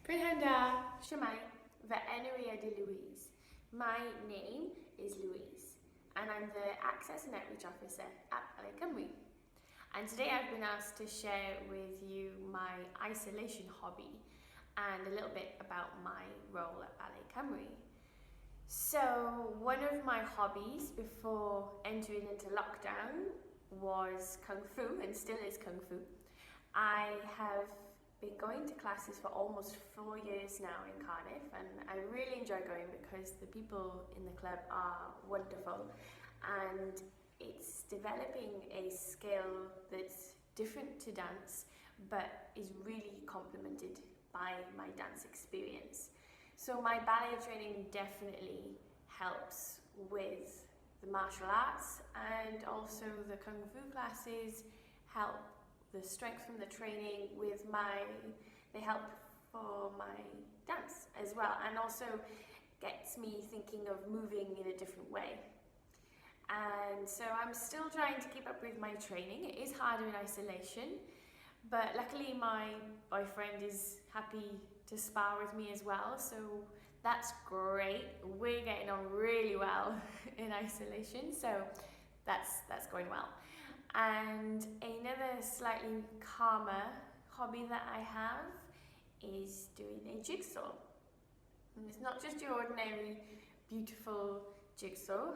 Prynhawn, Shemai, fy enw I ydy Louise. My name is Louise, and I'm the Access and Outreach Officer at Ballet Cymru. And today I've been asked to share with you my isolation hobby and a little bit about my role at Ballet Cymru. So one of my hobbies before entering into lockdown was Kung Fu, and still is Kung Fu. I have been going to classes for almost 4 years now in Cardiff, and I really enjoy going because the people in the club are wonderful, and it's developing a skill that's different to dance but is really complemented by my dance experience. So my ballet training definitely helps with the martial arts, and also the Kung Fu classes help the strength from the training with they help for my dance as well, and also gets me thinking of moving in a different way. And so I'm still trying to keep up with my training. It is harder in isolation, but luckily my boyfriend is happy to spar with me as well, so that's great. We're getting on really well in isolation, so that's going well. And another slightly calmer hobby that I have is doing a jigsaw. And it's not just your ordinary beautiful jigsaw.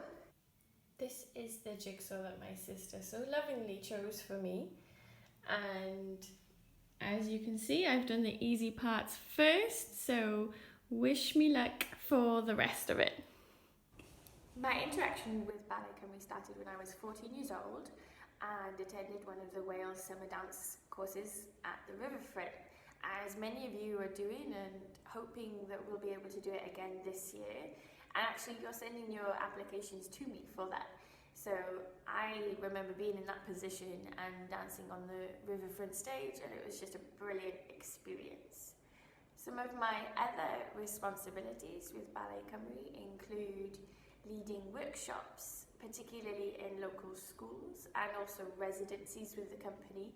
This is the jigsaw that my sister so lovingly chose for me. And as you can see, I've done the easy parts first, so wish me luck for the rest of it. My interaction with Ballet Cymru started when I was 14 years old and attended one of the Wales summer dance courses at the riverfront, as many of you are doing, and hoping that we'll be able to do it again this year. And actually you're sending your applications to me for that. So I remember being in that position and dancing on the riverfront stage, and it was just a brilliant experience. Some of my other responsibilities with Ballet Cymru include leading workshops, particularly in local schools, and also residencies with the company.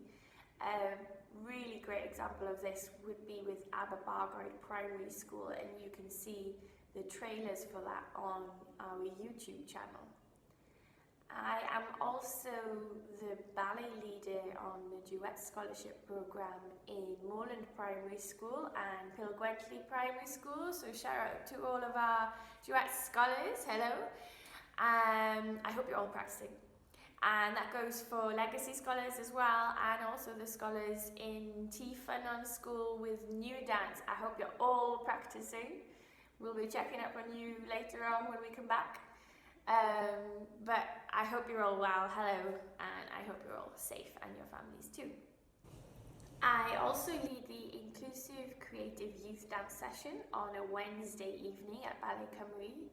A really great example of this would be with Aberbargoed Primary School, and you can see the trailers for that on our YouTube channel. I am also the ballet leader on the Duet Scholarship Programme in Moorland Primary School and Pilgwentley Primary School, so shout out to all of our Duet scholars, hello. I hope you're all practicing. And that goes for legacy scholars as well, and also the scholars in T-Fun School with new dance. I hope you're all practicing. We'll be checking up on you later on when we come back. But I hope you're all well, hello, and I hope you're all safe and your families too. I also lead the Inclusive Creative Youth Dance session on a Wednesday evening at Ballet Cymru,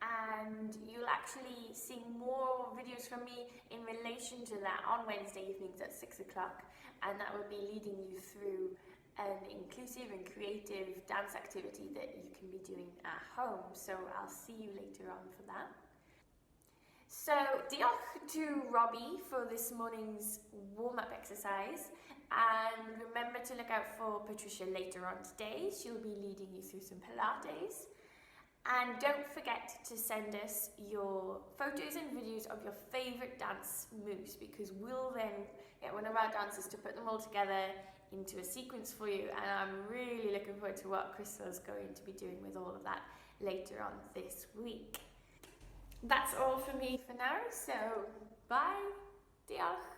and you'll actually see more videos from me in relation to that on Wednesday evenings at 6 o'clock, and that will be leading you through an inclusive and creative dance activity that you can be doing at home. So I'll see you later on for that. So diolch to Robbie for this morning's warm-up exercise, and remember to look out for Patricia later on today. She'll be leading you through some Pilates. And don't forget to send us your photos and videos of your favourite dance moves, because we'll then get one of our dancers to put them all together into a sequence for you, and I'm really looking forward to what Crystal's going to be doing with all of that later on this week. That's all for me for now, so bye, diolch.